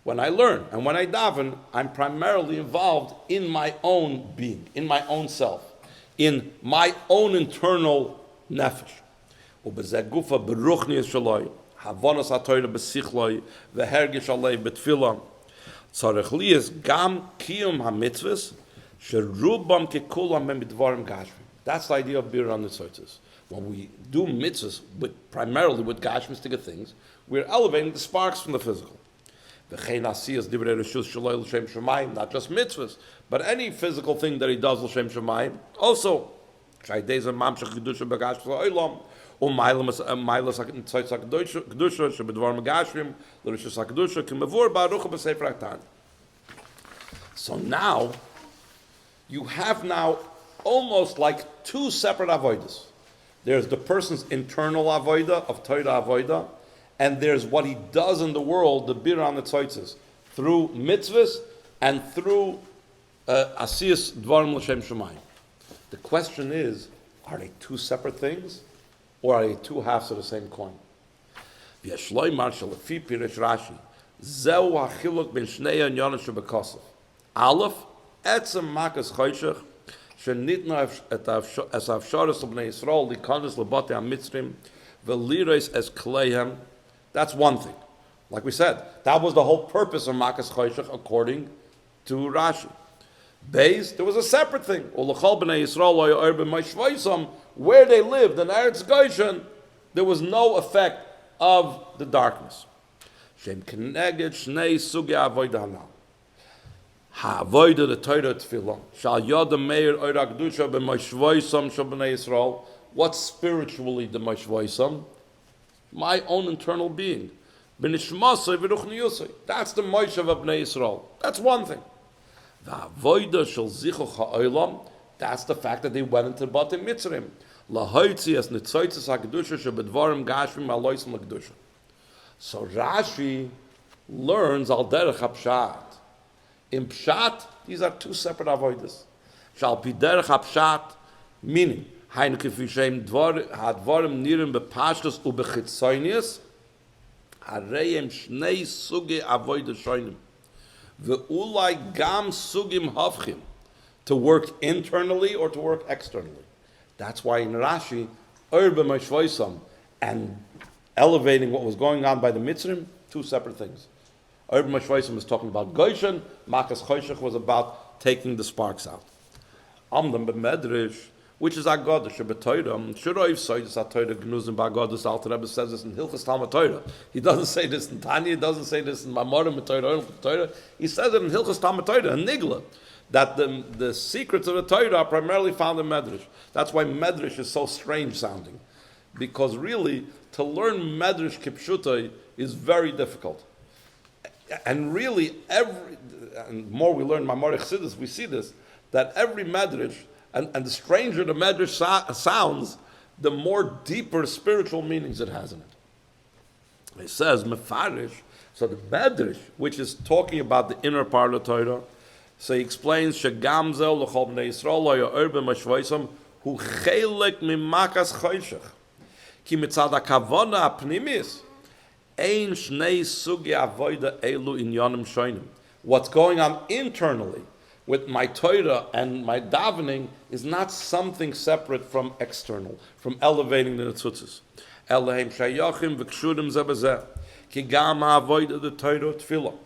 When I learn and when I daven, I'm primarily involved in my own being, in my own self, in my own internal nefesh. Ubezeh gufa beruchnius shaloi, havonos ha'torah besichloi, vehergish alei betfilah. Tzarech liyas gam kiyum ha'mitzvahs, sherubam kekulam b'midvarim gashmim. That's the idea of Birur HaNitzoitzes. When we do mitzvahs primarily with gashmistic things, we're elevating the sparks from the physical. Not just mitzvahs, but any physical thing that he does l'shem shemayim. Also, so now you have now almost like two separate avodas. There's the person's internal avodah of Torah avodah, and there's what he does in the world, the Birur HaNitzoitzes, through mitzvahs and through Asiyas Dvarim L'Shem Shemayim. The question is, are they two separate things, or are they two halves of the same coin? V'yashloimar shelefi Pirish Rashi, Zeu ha'chiluk ben shnei anyonim shebekosov. Aleph, etzem Makas Choshech, shenitna es avshoros l'bnei Yisrael likonos lebate ha'mitzrim v'liros es kleihem. That's one thing. Like we said, that was the whole purpose of Makas Choshech according to Rashi. Beis, there was a separate thing. Ulachol b'nei Yisrael lo ya'or b'mashvoisam, where they lived in Eretz Goshen, there was no effect of the darkness. Shem keneged shnei sugi avodah hanal. Ha'avodah the Torah tefillah. Shal yod meir oira kedusha b'mashvoisam shel b'nei Yisrael. What's spiritually the mashvoisam? My own internal being. B'nishmasai v'ruchniyusai. That's the Moshe of b'nei Yisrael. That's one thing. V'avodah shel Sichos ha'olam. That's the fact that they went into Bate Mitzrim. Lahoitzi as nitzoitzes ha'kedusha shebedvarim gashvim aloisem l'kedusha. So Rashi learns al derech hapshat. In pshat, these are two separate avodas. Shal pi derech hapshat, meaning hainu kifi shem hadvarim nirim bepashtus ubechitzonius, hareim shnei sugi avodas shoinim. Ve'ulai gam sugim havchim, to work internally or to work externally. That's why in Rashi, Urba Mashvoisam and elevating what was going on by the Mitzrim, two separate things. Urba Mashvoisam is talking about Goshen, Makas Choshech was about taking the sparks out. Amdam Medrash, which is Agodah, Shebetoyram, Shuroiv Soidus HaTorah, Gnuzim Ba'agodah, Alter Rebbe says this in Hilchas Talmud Torah. He doesn't say this in Tanya, he doesn't say this in Mamorim Torah. He says it in Hilchas Talmud Torah, in Nigla, that the secrets of the Torah are primarily found in Medrash. That's why Medrash is so strange sounding. Because really, to learn Medrash Kipshutai is very difficult. And really, and more we learn Mamor Chassidus, we see this, that every Medrash, and the stranger the Medrash sounds, the more deeper spiritual meanings it has in it. It says, Mefarish, so the Medrash, which is talking about the inner part of the Torah, so he explains, Shegam zel l'chol b'nei Yisrael lo ya'or b'mashvoisam hu chelek mimakas choshech. Ki mitzad ha'kavona ha'pnimis ein shnei sugi avoda elu inyanim shoinim. What's going on internally with my Torah and my davening is not something separate from external, from elevating the netzutzes. Elohim shayachim v'kshurim zeh b'zeh. Ki gam ha'avoda the Torah tefillah.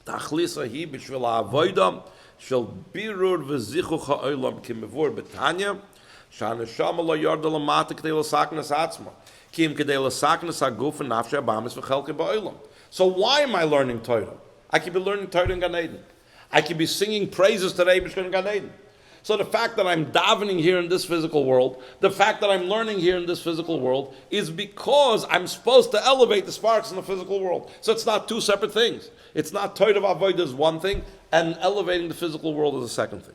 Tachlisa hi b'shvil ha'avoda shel birur v'zichuch ha'olam ki mevur b'tanya sha'neshama lo yarda l'mata k'dei l'saknas atzma ki im k'dei l'saknas ha'guf v'nafshe ha'bamis v'chelke ba'olam. So why am I learning Torah? I could be learning Torah in Gan Eden. I could be singing praises to the Eibishter in Gan Eden. So the fact that I'm davening here in this physical world, the fact that I'm learning here in this physical world, is because I'm supposed to elevate the sparks in the physical world. So it's not two separate things. It's not Torah Avodah is one thing, and elevating the physical world is a second thing.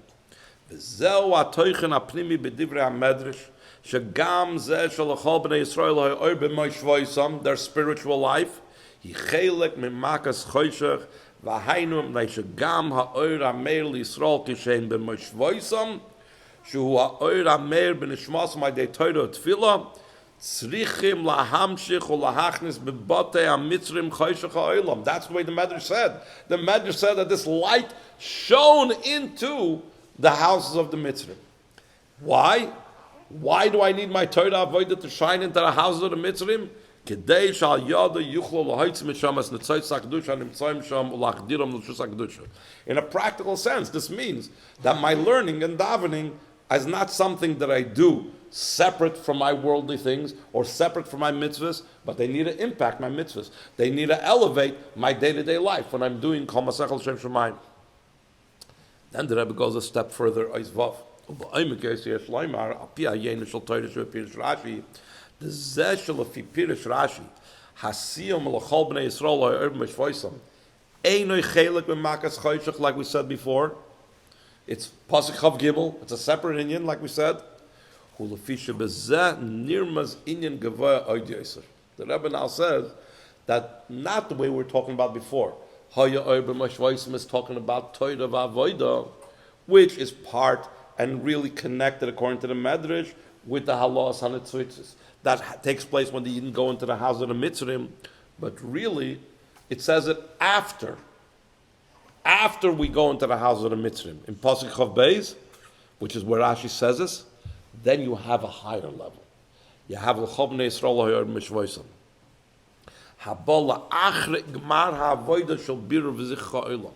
V'zeu ha'toichen ha'pnimi b'divrei ha'medrash, shegam zeh shel l'chol b'nei Yisrael ha'or b'moshvoisam, their spiritual life, hi chelek mimakas choshech, v'hainu mnei shegam ha'or ha'meir l'Yisrael kishein b'moshvoisam, shu ha'or ha'meir b'nishmasam ha'dei Torah tefillah, tzrichim lahamshich ulahachnis b'batei ha'mitzrim choshech ha'olam. That's the way the Medrash said. The Medrash said that this light shone into the houses of the Mitzrim. Why? Why do I need my Torah Avodah to shine into the houses of the Mitzrim? Kedei shal yada yuchlo lahoitz mishamas netzoitz hakdusha nimtzoim sham ulachdiram l'shus hakdusha. In a practical sense, this means that my learning and davening is not something that I do separate from my worldly things or separate from my mitzvahs, but they need to impact my mitzvahs. They need to elevate my day-to-day life when I'm doing Kol Masechel Shem Shemayim. Then the Rebbe goes a step further. The zeh shel afi Pirish Rashi hasiyam l'chol b'nei Yisrael ha'or b'mashvoisam einoi chelek b'makas choshech, like we said before. It's pasuk chav gimel. It's a separate inyan, like we said. Hulafisha b'zeh nirmaz inyan gavoya od yoser. The Rebbe now says that not the way we were talking about before. Haya or b'mashvoisam is talking about Torah v'avodah, which is part and really connected, according to the Medrash, with the halos hanetzuitzes. That takes place when the Yidden go into the house of the Mitzrim, but really, it says it after we go into the house of the Mitzrim. In Pasuk Chav Beis, which is where Rashi says this, then you have a higher level. You have l'chob bnei Yisrael ha'yor mishvoisam. Habola achre gmar ha'avoida shel biru v'zicha olam.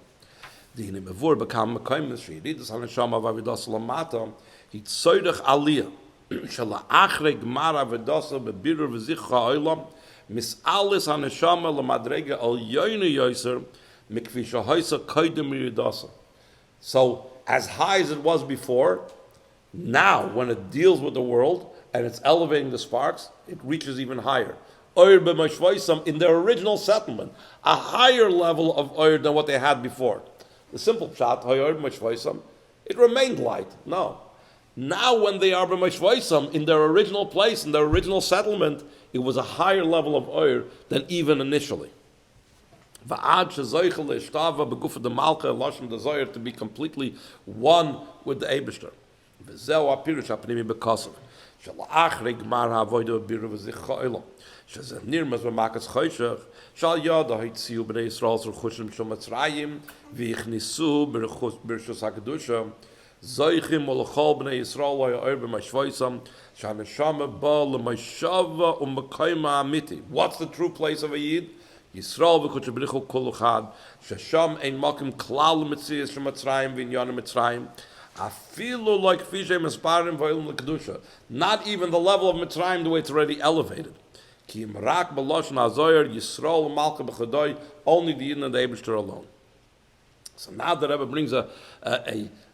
Dihine mevur bekam mekayim sheiridus haneshama v'avidas lamata hitzoydech aliyah shel achre gmar ha'avidasa bebiru v'zicha olam misalis haneshama lamadrega al yoyne yoyser mikvi shahoysa koydem miridasa. So, as high as it was before, now when it deals with the world and it's elevating the sparks, it reaches even higher. Oyer b'mashvoisam, in their original settlement, a higher level of oyer than what they had before. The simple pshat, oyer b'mashvoisam, it remained light. No. Now when they are b'mashvoisam, in their original place, in their original settlement, it was a higher level of oyer than even initially. To be completely one with the Eibishter. Makas Choshech shall yada hitziu b'nei Yisrael zruchushim shel Mitzrayim v'yichnisu b'rishus hakadusha zoichim olachol b'nei Yisrael ha'yor b'mashvoisam sh'haneshama ba l'mayshava u'mekayma amiti. What's the true place of a Yid? Yisrael v'kutzbrichu kol uchad shesham ein makim klal mitzias shel Mitzrayim v'inyanim Mitzrayim afilu like fishem esparim v'olim l'kedusha. Not even the level of Mitzrayim, the way it's already elevated. Ki imrak b'loshen hazoyer Yisrael malka b'chadoy, only the Yidden and the Eibishter alone. So now the Rebbe brings a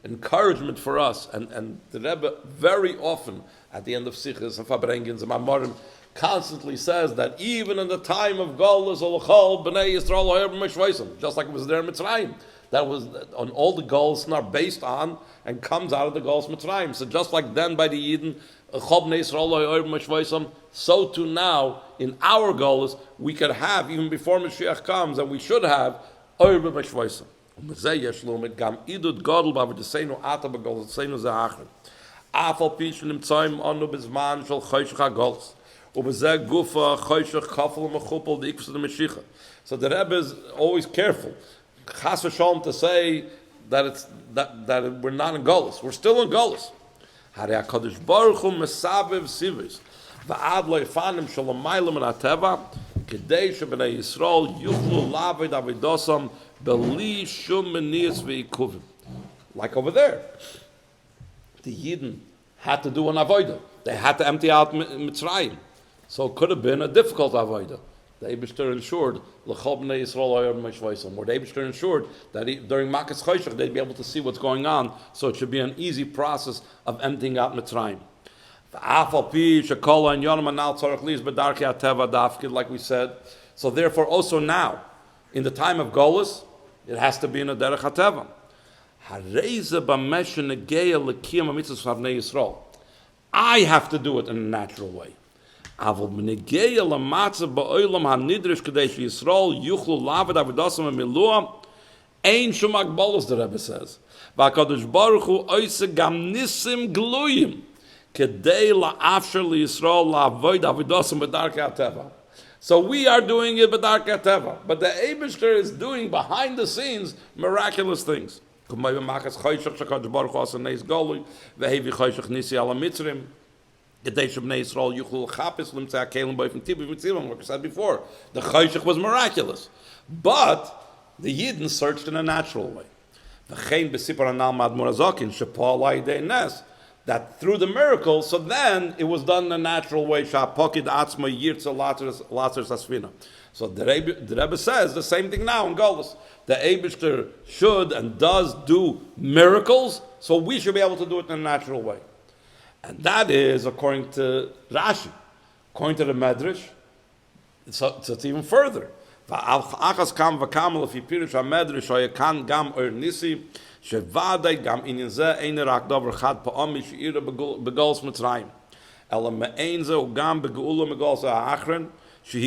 encouragement for us, and the Rebbe very often at the end of Sichos and Fabrengens and Mamorim constantly says that even in the time of Golus Olachol B'nei Yisrael Ha'er B'Mishvoisam, just like it was there in Mitzrayim, that was on all the goals are based on and comes out of the goals Mitzrayim. So just like then by the Yidden Chob B'nei Yisrael Ha'er B'Mishvoisam, so too now in our goals we could have, even before Mashiach comes, and we should have Ha'er B'Mishvoisam. Umezeh yesh lo mit gam idut gadol b'avodseinu ata b'golotseinu ze'achrim. Afal pi sh'nimtzaim anu b'zman shel choshech hagolos. So the Rebbe is always careful, chas v'shalom, to say that it's that we're not in Golus. We're still in Golus. Harei HaKadosh Baruch Hu mesabev sivos v'ad lo yifanim shalamaylam and ateva kedei shebnei Yisrael yuchlu laved avidosam beli shum menias ve'ikuvim. Like over there, the Yidden had to do an avodah. They had to empty out Mitzrayim. So it could have been a difficult avodah. The Eibishter ensured l'chol b'nei Yisrael ha'yor b'mishvoisam, or the Eibishter ensured that during Makas Choshech they'd be able to see what's going on, so it should be an easy process of emptying out Mitzrayim. Like we said, so therefore also now, in the time of Golus, it has to be in a derech hateva. I have to do it in a natural way. The Rebbe says, so we are doing it b'darkei teva, but the Eibishter is doing behind the scenes miraculous things. Makas Choshech shekadosh baruch hu asa neis golui v'hevi choshech nisi ala mitzrim. Like I said before, the Choshech was miraculous, but the Yidden searched in a natural way. That through the miracle, so then it was done in a natural way. So the Rebbe says the same thing now in Golus. The Eibishter should and does do miracles, so we should be able to do it in a natural way. And that is according to Rashi. According to the Medrash, so it's even further. שוודאי גם עניין זה אין רק דבר אחד פעמי שאירה בגולס מצרים אלא מעין זה וגם בגאולה מגולס האחרון So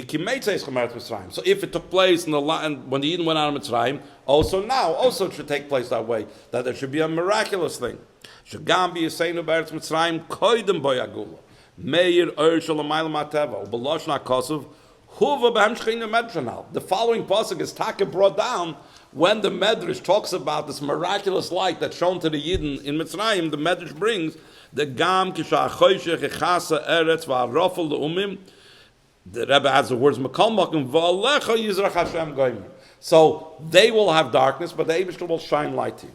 if it took place in the land when the Yidden went out of Mitzrayim, also it should take place that way, that there should be a miraculous thing. Shagam b'yaseinu b'eretz Mitzrayim koydem boyagula. Meir Urshel Amayla Mateva, Ubaloshna Kosov, Huva Behem Shechina Medranal. The following pasuk is Taka brought down when the Medrash talks about this miraculous light that's shown to the Yidden in Mitzrayim. The Medrash brings the Gam Kisha Choshech Echasa Eretz Va'arofel Le'umim. The Rebbe adds the words Makal Makim Va'alecha Yizrach Hashem Goyim. So they will have darkness, but the Eibishter will shine light to you.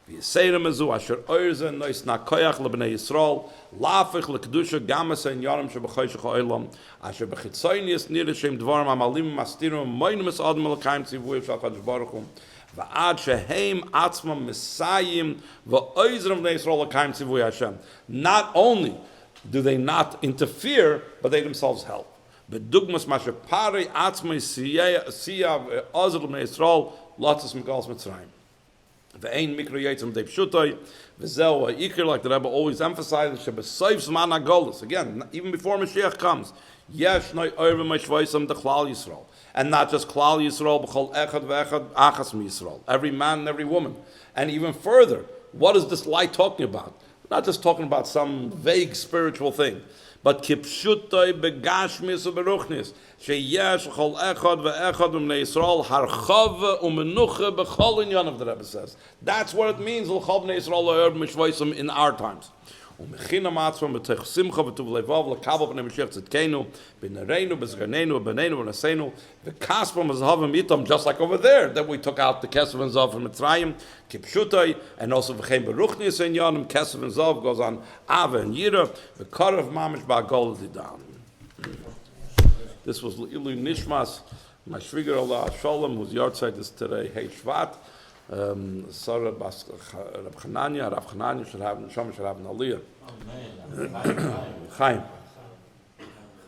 V'yiseirim ezu asher oirzen nois na koyach lebnei Yisrael lafich lekdusha gamasa in yarim shebechoshech ha'olam asher bechitzoynius nir shem dvarim amalim mastirim moinim es adam elakayim tzivuy shachad baruch hu v'ad sheheim atzmam mesayim v'oizrim bnei Yisrael lakayim tzivuy Hashem. Not only do they not interfere, but they themselves help. Bedugmas masher pari atzmai siya v'ozir bnei Yisrael lotzes megalos Mitzrayim. Ve'ein mikro yitzim de pshutoy v'zeu ha'ikir, like the Rebbe always emphasizes, shebesoyv zman ha'golus. Again, even before Mashiach comes, yesh noi oivim meshvoisam de klal Yisrael, and not just klal Yisrael, b'chol echad ve'echad achas mi-Yisrael, every man and every woman. And even further, what is this light talking about? Not just talking about some vague spiritual thing, but kipshutoy begashmis u'beruchnis, sheyesh chol echad ve'echad u'mnei Yisrael harchava u'menucha b'chol inyan, of the Rebbe says. That's what it means, l'chol b'nei Yisrael lo'er b'mishvoisam, in our times. U'mechina matzvam b'tech simcha v'tuv levav l'kabel b'nei Mashiach tzidkeinu b'nereinu b'zganenu b'neinu b'naseinu v'kaspam v'zahavim itam, just like over there that we took out the kesav and zav from Mitzrayim, kipshutoy, and also v'chein beruchnis inyanim, kesav and zav goes on ava and yira, v'karav mamish ba'agol didan. This was Ilu Nishmas, my Shvigar Allah Shalom, whose yard site is today, Hey Shvat. Sarah Bas Rab Chananya should have an Aliyah. Chaim.